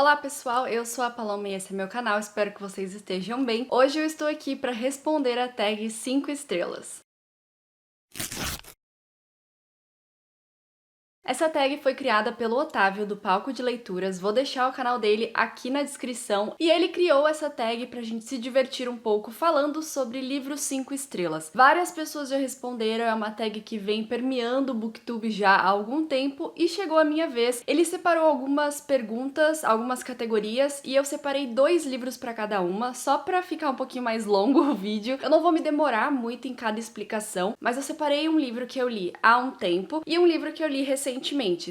Olá pessoal, eu sou a Paloma e esse é meu canal, espero que vocês estejam bem. Hoje eu estou aqui para responder a tag 5 estrelas. Essa tag foi criada pelo Otávio, do Palco de Leituras, vou deixar o canal dele aqui na descrição, e ele criou essa tag pra gente se divertir um pouco falando sobre livros 5 estrelas. Várias pessoas já responderam, é uma tag que vem permeando o Booktube já há algum tempo, e chegou a minha vez. Ele separou algumas perguntas, algumas categorias, e eu separei 2 livros pra cada uma, só pra ficar um pouquinho mais longo o vídeo. Eu não vou me demorar muito em cada explicação, mas eu separei um livro que eu li há um tempo, e um livro que eu li recentemente,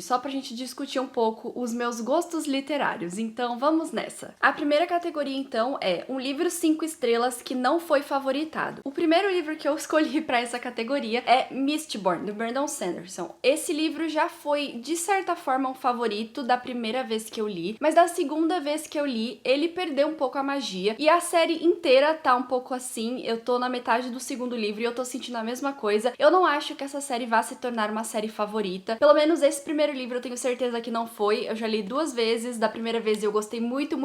só pra gente discutir um pouco os meus gostos literários, então vamos nessa. A primeira categoria, então, é um livro 5 estrelas que não foi favoritado. O primeiro livro que eu escolhi pra essa categoria é Mistborn, do Brandon Sanderson. Esse livro já foi, de certa forma, um favorito da primeira vez que eu li, mas da segunda vez que eu li, ele perdeu um pouco a magia, e a série inteira tá um pouco assim. Eu tô na metade do segundo livro e eu tô sentindo a mesma coisa. Eu não acho que essa série vá se tornar uma série favorita, pelo menos esse primeiro livro eu tenho certeza que não foi. Eu já li 2 vezes, da primeira vez eu gostei muito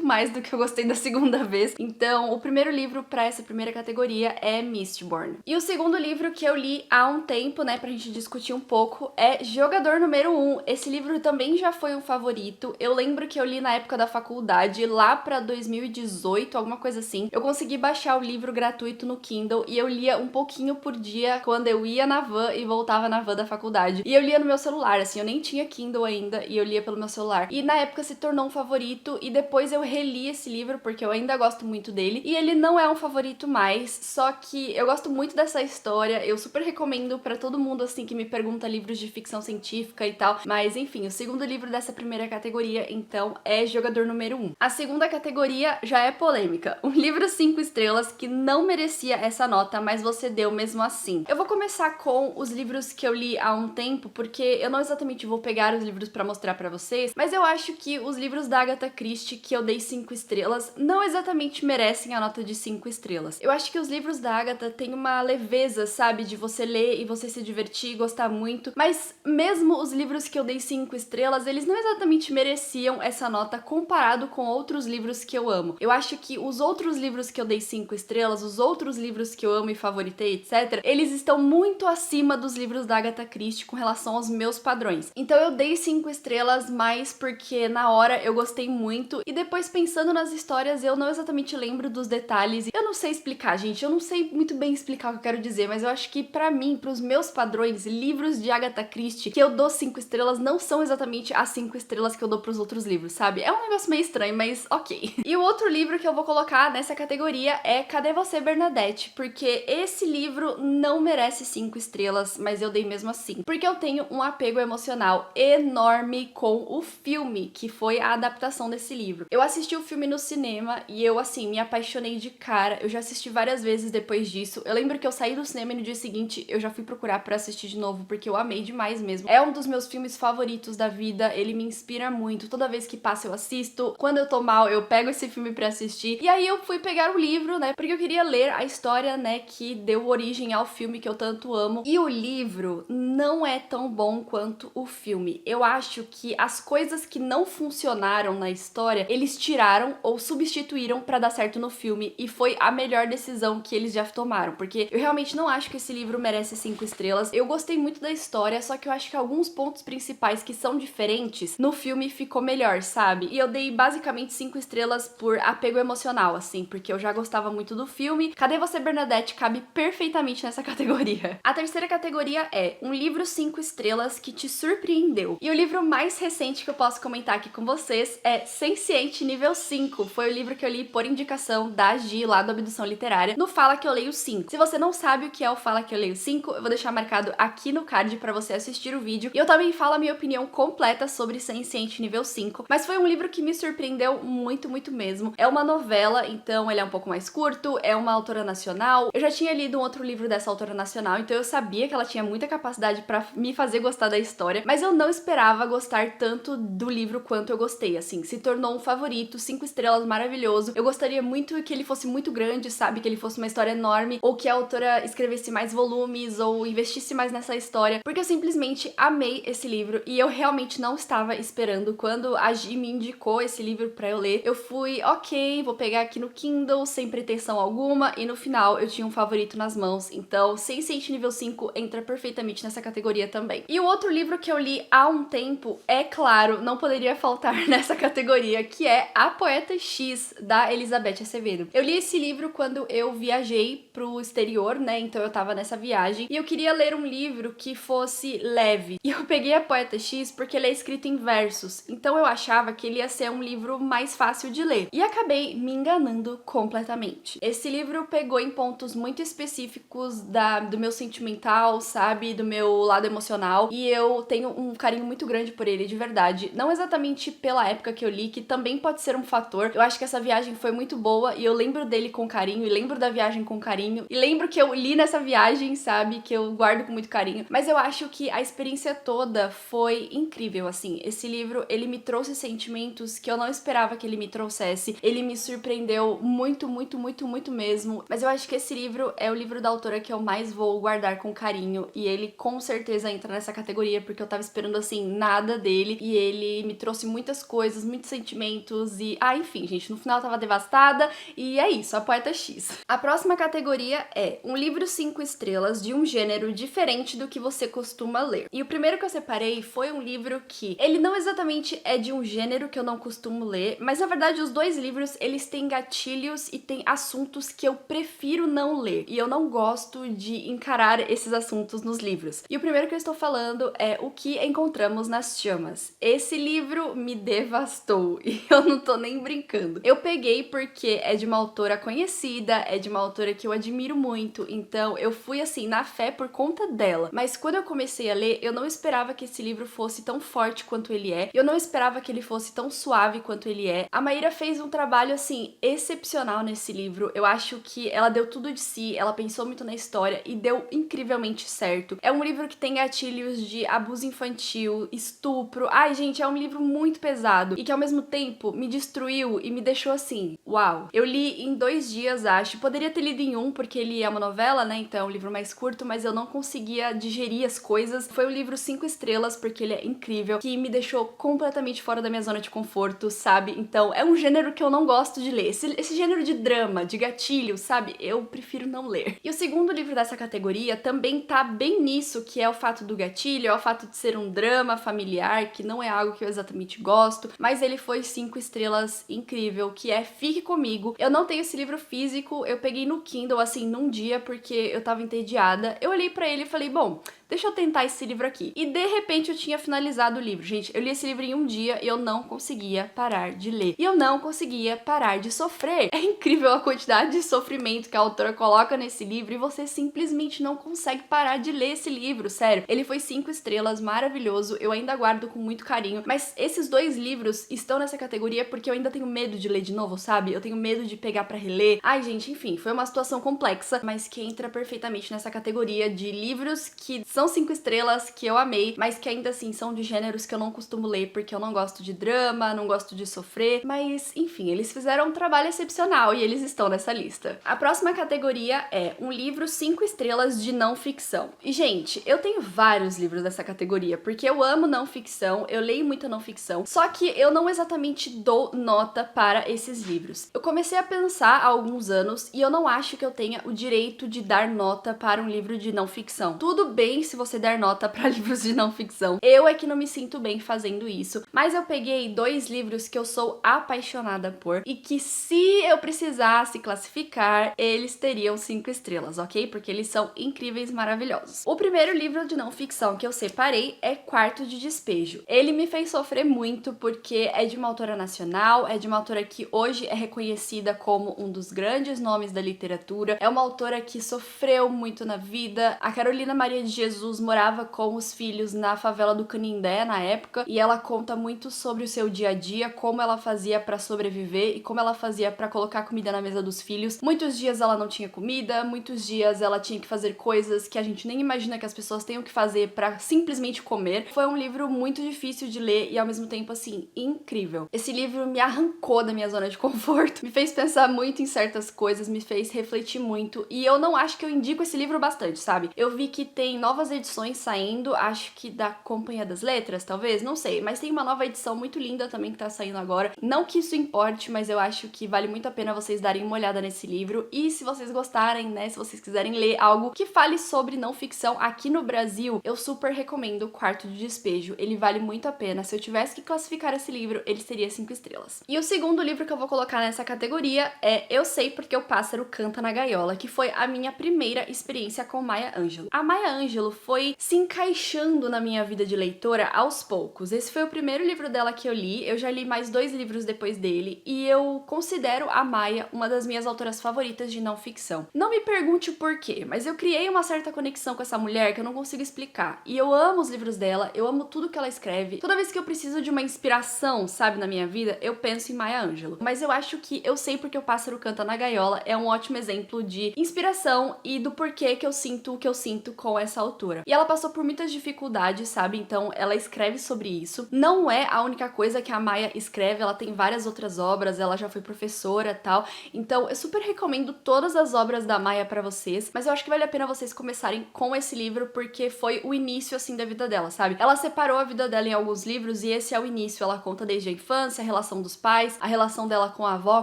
mais do que eu gostei da segunda vez. Então, o primeiro livro pra essa primeira categoria é Mistborn. E o segundo livro que eu li há um tempo, né, pra gente discutir um pouco, é Jogador Número 1. Esse livro também já foi um favorito. Eu lembro que eu li na época da faculdade, lá pra 2018, alguma coisa assim. Eu consegui baixar o livro gratuito no Kindle e eu lia um pouquinho por dia quando eu ia na van e voltava na van da faculdade. E eu lia no meu celular, assim, eu nem tinha Kindle ainda e eu lia pelo meu celular. E na época se tornou um favorito e depois eu reli esse livro porque eu ainda gosto muito dele. E ele não é um favorito mais, só que eu gosto muito dessa história, eu super recomendo pra todo mundo, assim, que me pergunta livros de ficção científica e tal. Mas enfim, o segundo livro dessa primeira categoria, então, é Jogador Número 1. A segunda categoria já é polêmica. Um livro 5 estrelas que não merecia essa nota, mas você deu mesmo assim. Eu vou começar com os livros que eu li há um tempo, porque eu não exatamente vou pegar os livros pra mostrar pra vocês, mas eu acho que os livros da Agatha Christie que eu dei 5 estrelas não exatamente merecem a nota de 5 estrelas. Eu acho que os livros da Agatha têm uma leveza, sabe, de você ler e você se divertir e gostar muito, mas mesmo os livros que eu dei 5 estrelas, eles não exatamente mereciam essa nota comparado com outros livros que eu amo. Eu acho que os outros livros que eu dei 5 estrelas, os outros livros que eu amo e favoritei, etc., eles estão muito acima dos livros da Agatha Christie com relação aos meus padrões. Então eu dei 5 estrelas, mais porque na hora eu gostei muito e depois pensando nas histórias eu não exatamente lembro dos detalhes. Eu não sei explicar, gente, eu não sei muito bem explicar o que eu quero dizer, mas eu acho que pra mim, pros meus padrões, livros de Agatha Christie que eu dou 5 estrelas não são exatamente as 5 estrelas que eu dou pros outros livros, sabe? É um negócio meio estranho, mas ok. E o outro livro que eu vou colocar nessa categoria é Cadê Você, Bernadette? Porque esse livro não merece 5 estrelas, mas eu dei mesmo assim. Porque eu tenho um apego emocional enorme com o filme, que foi a adaptação desse livro. Eu assisti o filme no cinema e eu, assim, me apaixonei de cara. Eu já assisti várias vezes depois disso. Eu lembro que eu saí do cinema e no dia seguinte eu já fui procurar pra assistir de novo, porque eu amei demais mesmo. É um dos meus filmes favoritos da vida, ele me inspira muito. Toda vez que passa eu assisto. Quando eu tô mal, eu pego esse filme pra assistir. E aí eu fui pegar o livro, né, porque eu queria ler a história, né, que deu origem ao filme que eu tanto amo. E o livro não é tão bom quanto o filme. Eu acho que as coisas que não funcionaram na história, eles tiraram ou substituíram pra dar certo no filme, e foi a melhor decisão que eles já tomaram, porque eu realmente não acho que esse livro merece 5 estrelas. Eu gostei muito da história, só que eu acho que alguns pontos principais que são diferentes no filme ficou melhor, sabe? E eu dei basicamente 5 estrelas por apego emocional, assim, porque eu já gostava muito do filme. Cadê Você, Bernadette cabe perfeitamente nessa categoria. A terceira categoria é um livro 5 estrelas que te surpreendeu. E o livro mais recente que eu posso comentar aqui com vocês é Senciente Nível 5. Foi o livro que eu li por indicação da Gi, lá do Abdução Literária, no Fala Que Eu Leio 5. Se você não sabe o que é o Fala Que Eu Leio 5, eu vou deixar marcado aqui no card pra você assistir o vídeo. E eu também falo a minha opinião completa sobre Senciente Nível 5. Mas foi um livro que me surpreendeu muito mesmo. É uma novela, então ele é um pouco mais curto, é uma autora nacional. Eu já tinha lido um outro livro dessa autora nacional, então eu sabia que ela tinha muita capacidade pra me fazer gostar da história, mas eu não esperava gostar tanto do livro quanto eu gostei, assim, se tornou um favorito, 5 estrelas, maravilhoso. Eu gostaria muito que ele fosse muito grande, sabe, que ele fosse uma história enorme, ou que a autora escrevesse mais volumes, ou investisse mais nessa história, porque eu simplesmente amei esse livro, e eu realmente não estava esperando. Quando a Gi me indicou esse livro pra eu ler, eu fui, ok, vou pegar aqui no Kindle, sem pretensão alguma, e no final eu tinha um favorito nas mãos, então Sense8 nível 5 entra perfeitamente nessa categoria também. E o outro livro que eu li há um tempo, é claro, não poderia faltar nessa categoria, que é A Poeta X, da Elizabeth Acevedo. Eu li esse livro quando eu viajei pro exterior, né, então eu tava nessa viagem, e eu queria ler um livro que fosse leve. E eu peguei A Poeta X porque ele é escrito em versos, então eu achava que ele ia ser um livro mais fácil de ler. E acabei me enganando completamente. Esse livro pegou em pontos muito específicos do meu sentimental, sabe, do meu lado emocional, e eu tenho um carinho muito grande por ele, de verdade. Não exatamente pela época que eu li, que também pode ser um fator. Eu acho que essa viagem foi muito boa e eu lembro dele com carinho, e lembro da viagem com carinho, e lembro que eu li nessa viagem, sabe, que eu guardo com muito carinho. Mas eu acho que a experiência toda foi incrível, assim. Esse livro, ele me trouxe sentimentos que eu não esperava que ele me trouxesse. Ele me surpreendeu muito, muito, muito, muito mesmo. Mas eu acho que esse livro é o livro da autora que eu mais vou guardar com carinho, e ele com certeza entra nessa categoria, porque eu tava esperando, assim, nada dele, e ele me trouxe muitas coisas, muitos sentimentos, e... enfim, gente, no final eu tava devastada, e é isso, A Poeta X. A próxima categoria é um livro 5 estrelas de um gênero diferente do que você costuma ler. E o primeiro que eu separei foi um livro que ele não exatamente é de um gênero que eu não costumo ler, mas na verdade os dois livros, eles têm gatilhos e têm assuntos que eu prefiro não ler, e eu não gosto de encarar esses assuntos nos livros. E o primeiro que eu estou falando é O Que Encontramos nas Chamas. Esse livro me devastou, e eu não tô nem brincando. Eu peguei porque é de uma autora conhecida, é de uma autora que eu admiro muito, então eu fui assim, na fé por conta dela. Mas quando eu comecei a ler, eu não esperava que esse livro fosse tão forte quanto ele é, eu não esperava que ele fosse tão suave quanto ele é. A Maíra fez um trabalho, assim, excepcional nesse livro. Eu acho que ela deu tudo de si, ela pensou muito na história e deu incrivelmente certo. É um livro que tem gatilhos de abuso infantil, estupro. Ai, gente, é um livro muito pesado e que ao mesmo tempo me destruiu e me deixou assim, uau. Eu li em 2 dias, acho. Poderia ter lido em 1, porque ele é uma novela, né? Então é um livro mais curto, mas eu não conseguia digerir as coisas. Foi um livro 5 estrelas, porque ele é incrível, que me deixou completamente fora da minha zona de conforto, sabe? Então é um gênero que eu não gosto de ler. Esse gênero de drama, de gatilho, sabe? Eu prefiro não ler. E o segundo livro dessa categoria também tá bem nisso, que é o fato do gatilho, é o fato de ser um drama familiar, que não é algo que eu exatamente gosto, mas ele foi 5 estrelas, incrível, que é Fique Comigo. Eu não tenho esse livro físico, eu peguei no Kindle, assim, num dia, porque eu tava entediada. Eu olhei pra ele e falei, bom, deixa eu tentar esse livro aqui. E de repente eu tinha finalizado o livro. Gente, eu li esse livro em um dia e eu não conseguia parar de ler. E eu não conseguia parar de sofrer. É incrível a quantidade de sofrimento que a autora coloca nesse livro e você simplesmente não consegue parar de ler esse livro, sério. Ele foi 5 estrelas, maravilhoso, eu ainda guardo com muito carinho, mas esses 2 livros estão nessa categoria porque eu ainda tenho medo de ler de novo, sabe? Eu tenho medo de pegar pra reler. Ai, gente, enfim, foi uma situação complexa, mas que entra perfeitamente nessa categoria de livros que são 5 estrelas, que eu amei, mas que ainda assim são de gêneros que eu não costumo ler, porque eu não gosto de drama, não gosto de sofrer, mas enfim, eles fizeram um trabalho excepcional e eles estão nessa lista. A próxima categoria é um livro 5 estrelas de não ficção. E, gente, eu tenho vários livros dessa categoria, porque eu amo não ficção, eu leio muita não ficção, só que eu não exatamente dou nota para esses livros. Eu comecei a pensar há alguns anos e eu não acho que eu tenha o direito de dar nota para um livro de não ficção. Tudo bem se você der nota para livros de não ficção. Eu é que não me sinto bem fazendo isso, mas eu peguei 2 livros que eu sou apaixonada por e que, se eu precisasse classificar, eles teriam 5 estrelas, ok? Porque eles são incríveis, maravilhosos. O primeiro livro de não ficção que eu separei é Quarto de Despejo. Ele me fez sofrer muito porque é de uma autora nacional, é de uma autora que hoje é reconhecida como um dos grandes nomes da literatura, é uma autora que sofreu muito na vida. A Carolina Maria de Jesus Jesus morava com os filhos na favela do Canindé na época, e ela conta muito sobre o seu dia a dia, como ela fazia pra sobreviver e como ela fazia pra colocar comida na mesa dos filhos. Muitos dias ela não tinha comida, muitos dias ela tinha que fazer coisas que a gente nem imagina que as pessoas tenham que fazer pra simplesmente comer. Foi um livro muito difícil de ler e ao mesmo tempo, assim, incrível. Esse livro me arrancou da minha zona de conforto, me fez pensar muito em certas coisas, me fez refletir muito, e eu não acho que eu indico esse livro bastante, sabe? Eu vi que tem novas edições saindo, acho que da Companhia das Letras, talvez, não sei, mas tem uma nova edição muito linda também que tá saindo agora. Não que isso importe, mas eu acho que vale muito a pena vocês darem uma olhada nesse livro, e se vocês gostarem, né, se vocês quiserem ler algo que fale sobre não ficção aqui no Brasil, eu super recomendo Quarto de Despejo, ele vale muito a pena. Se eu tivesse que classificar esse livro, ele seria 5 estrelas. E o segundo livro que eu vou colocar nessa categoria é Eu Sei Porque o Pássaro Canta na Gaiola, que foi a minha primeira experiência com Maya Angelou. A Maya Angelou foi se encaixando na minha vida de leitora aos poucos. Esse foi o primeiro livro dela que eu li, eu já li mais 2 livros depois dele, e eu considero a Maya uma das minhas autoras favoritas de não ficção. Não me pergunte o porquê, mas eu criei uma certa conexão com essa mulher que eu não consigo explicar. E eu amo os livros dela, eu amo tudo que ela escreve. Toda vez que eu preciso de uma inspiração, sabe, na minha vida, eu penso em Maya Angelou. Mas eu acho que Eu Sei Porque o Pássaro Canta na Gaiola é um ótimo exemplo de inspiração e do porquê que eu sinto o que eu sinto com essa autora. E ela passou por muitas dificuldades, sabe? Então ela escreve sobre isso. Não é a única coisa que a Maya escreve, ela tem várias outras obras, ela já foi professora e tal. Então eu super recomendo todas as obras da Maya pra vocês, mas eu acho que vale a pena vocês começarem com esse livro porque foi o início, assim, da vida dela, sabe? Ela separou a vida dela em alguns livros e esse é o início. Ela conta desde a infância, a relação dos pais, a relação dela com a avó,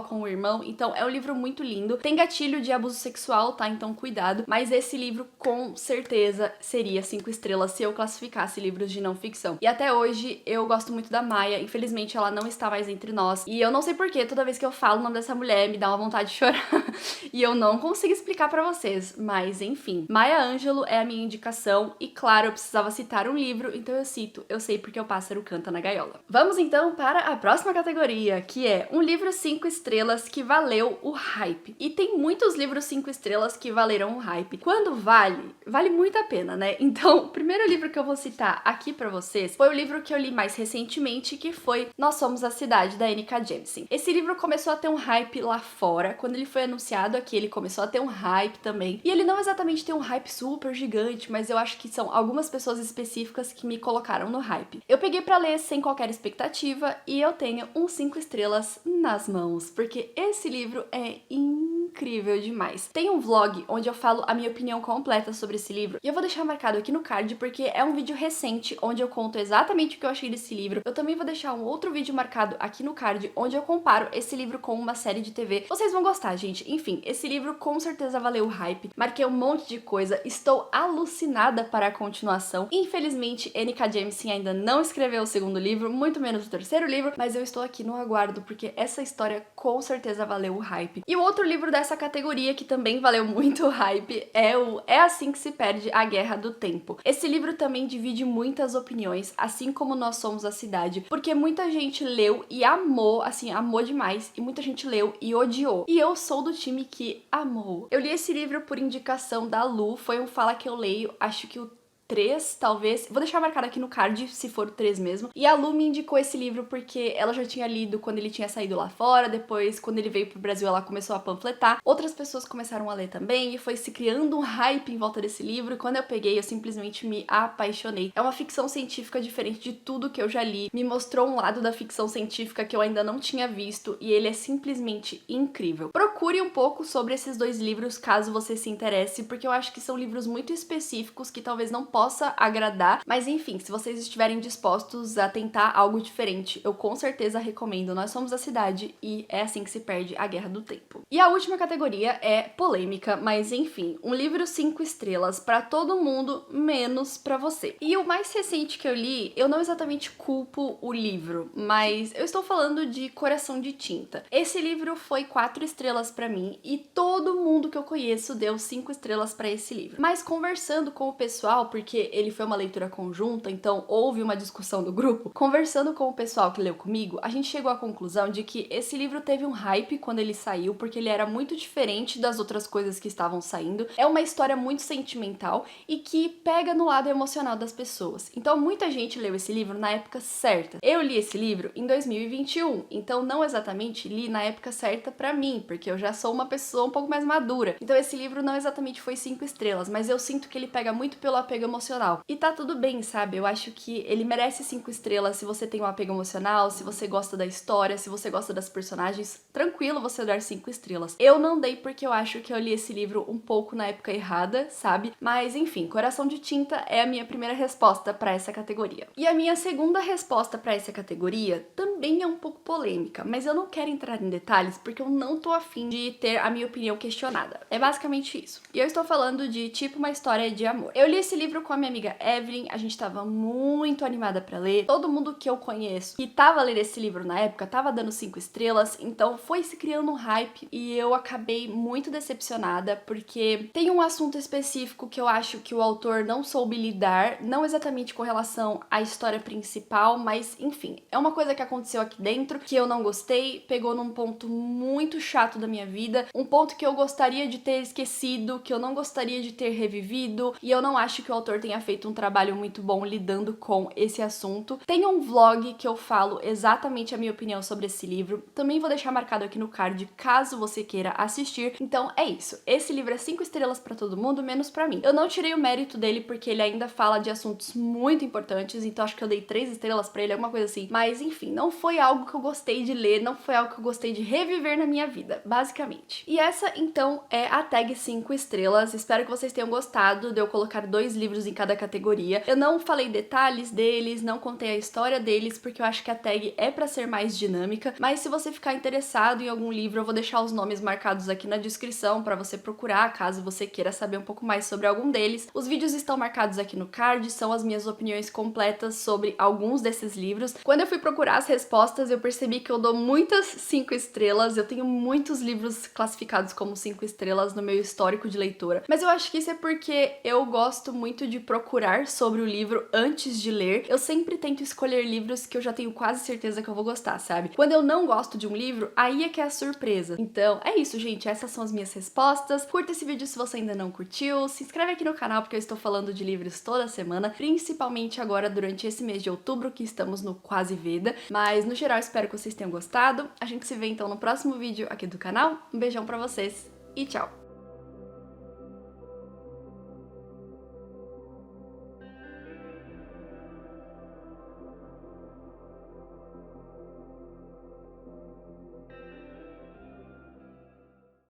com o irmão. Então é um livro muito lindo. Tem gatilho de abuso sexual, tá? Então cuidado. Mas esse livro com certeza seria 5 estrelas se eu classificasse livros de não ficção. E até hoje eu gosto muito da Maya. Infelizmente ela não está mais entre nós. E eu não sei porquê, toda vez que eu falo o nome dessa mulher me dá uma vontade de chorar. E eu não consigo explicar pra vocês. Mas enfim, Maya Angelou é a minha indicação. E claro, eu precisava citar um livro, então eu cito Eu Sei Porque o Pássaro Canta na Gaiola. Vamos então para a próxima categoria, que é um livro 5 estrelas que valeu o hype. E tem muitos livros 5 estrelas que valeram o hype. Quando vale, vale muito a pena, né? Então, o primeiro livro que eu vou citar aqui pra vocês foi o livro que eu li mais recentemente, que foi Nós Somos a Cidade, da N.K. Jemisin. Esse livro começou a ter um hype lá fora. Quando ele foi anunciado aqui, ele começou a ter um hype também. E ele não exatamente tem um hype super gigante, mas eu acho que são algumas pessoas específicas que me colocaram no hype. Eu peguei pra ler sem qualquer expectativa e eu tenho um 5 estrelas nas mãos, porque esse livro é incrível demais. Tem um vlog onde eu falo a minha opinião completa sobre esse livro e eu vou deixar marcado aqui no card porque é um vídeo recente onde eu conto exatamente o que eu achei desse livro. Eu também vou deixar um outro vídeo marcado aqui no card onde eu comparo esse livro com uma série de TV. Vocês vão gostar, gente. Enfim, esse livro com certeza valeu o hype. Marquei um monte de coisa, estou alucinada para a continuação. Infelizmente, N.K. Jemisin ainda não escreveu o segundo livro, muito menos o terceiro livro, mas eu estou aqui no aguardo porque essa história com certeza valeu o hype. E o outro livro dessa categoria que também valeu muito o hype é o É Assim Que Se Perde a Guerra do Tempo. Esse livro também divide muitas opiniões, assim como Nós Somos a Cidade, porque muita gente leu e amou, assim, amou demais, e muita gente leu e odiou. E eu sou do time que amou. Eu li esse livro por indicação da Lu, foi um Fala Que Eu Leio, acho que o 3, talvez. Vou deixar marcado aqui no card, se for o 3 mesmo. E a Lu me indicou esse livro porque ela já tinha lido quando ele tinha saído lá fora, depois, quando ele veio pro Brasil, ela começou a panfletar. Outras pessoas começaram a ler também, e foi se criando um hype em volta desse livro, e quando eu peguei, eu simplesmente me apaixonei. É uma ficção científica diferente de tudo que eu já li, me mostrou um lado da ficção científica que eu ainda não tinha visto, e ele é simplesmente incrível. Procure um pouco sobre esses 2 livros, caso você se interesse, porque eu acho que são livros muito específicos que talvez não possa agradar, mas enfim, se vocês estiverem dispostos a tentar algo diferente, eu com certeza recomendo Nós Somos a Cidade e É Assim Que Se Perde a Guerra do Tempo. E a última categoria é polêmica, mas enfim, um livro 5 estrelas pra todo mundo, menos pra você. E o mais recente que eu li, eu não exatamente culpo o livro, mas eu estou falando de Coração de Tinta. Esse livro foi 4 estrelas pra mim e todo mundo que eu conheço deu 5 estrelas pra esse livro. Mas conversando com o pessoal, porque porque ele foi uma leitura conjunta, então houve uma discussão do grupo. Conversando com o pessoal que leu comigo, a gente chegou à conclusão de que esse livro teve um hype quando ele saiu, porque ele era muito diferente das outras coisas que estavam saindo. É uma história muito sentimental e que pega no lado emocional das pessoas. Então muita gente leu esse livro na época certa. Eu li esse livro em 2021, então não exatamente li na época certa pra mim, porque eu já sou uma pessoa um pouco mais madura. Então esse livro não exatamente foi 5 estrelas, mas eu sinto que ele pega muito pelo apego emocional. E tá tudo bem, sabe? Eu acho que ele merece 5 estrelas se você tem um apego emocional, se você gosta da história, se você gosta das personagens, tranquilo você dar 5 estrelas. Eu não dei porque eu acho que eu li esse livro um pouco na época errada, sabe? Mas enfim, Coração de Tinta é a minha primeira resposta pra essa categoria. E a minha segunda resposta pra essa categoria também é um pouco polêmica, mas eu não quero entrar em detalhes porque eu não tô afim de ter a minha opinião questionada. É basicamente isso. E eu estou falando de Tipo uma História de Amor. Eu li esse livro com a minha amiga Evelyn, a gente tava muito animada pra ler. Todo mundo que eu conheço que tava lendo esse livro na época tava dando 5 estrelas, então foi se criando um hype e eu acabei muito decepcionada porque tem um assunto específico que eu acho que o autor não soube lidar, não exatamente com relação à história principal, mas enfim, é uma coisa que aconteceu aqui dentro que eu não gostei, pegou num ponto muito chato da minha vida, um ponto que eu gostaria de ter esquecido, que eu não gostaria de ter revivido, e eu não acho que o autor tenha feito um trabalho muito bom lidando com esse assunto. Tem um vlog que eu falo exatamente a minha opinião sobre esse livro, também vou deixar marcado aqui no card caso você queira assistir. Então é isso, esse livro é 5 estrelas pra todo mundo, menos pra mim. Eu não tirei o mérito dele porque ele ainda fala de assuntos muito importantes, então acho que eu dei 3 estrelas pra ele, alguma coisa assim. Mas enfim, não foi algo que eu gostei de ler, não foi algo que eu gostei de reviver na minha vida, basicamente. E essa então é a tag 5 estrelas. Espero que vocês tenham gostado de eu colocar 2 livros em cada categoria. Eu não falei detalhes deles, não contei a história deles, porque eu acho que a tag é pra ser mais dinâmica, mas se você ficar interessado em algum livro, eu vou deixar os nomes marcados aqui na descrição pra você procurar, caso você queira saber um pouco mais sobre algum deles. Os vídeos estão marcados aqui no card, são as minhas opiniões completas sobre alguns desses livros. Quando eu fui procurar as respostas, eu percebi que eu dou muitas 5 estrelas, eu tenho muitos livros classificados como 5 estrelas no meu histórico de leitura, mas eu acho que isso é porque eu gosto muito de procurar sobre o livro antes de ler. Eu sempre tento escolher livros que eu já tenho quase certeza que eu vou gostar, sabe? Quando eu não gosto de um livro, aí é que é a surpresa. Então, é isso, gente, essas são as minhas respostas. Curta esse vídeo se você ainda não curtiu, se inscreve aqui no canal porque eu estou falando de livros toda semana, principalmente agora durante esse mês de outubro que estamos no Quase Veda, mas no geral espero que vocês tenham gostado. A gente se vê então no próximo vídeo aqui do canal. Um beijão pra vocês e tchau!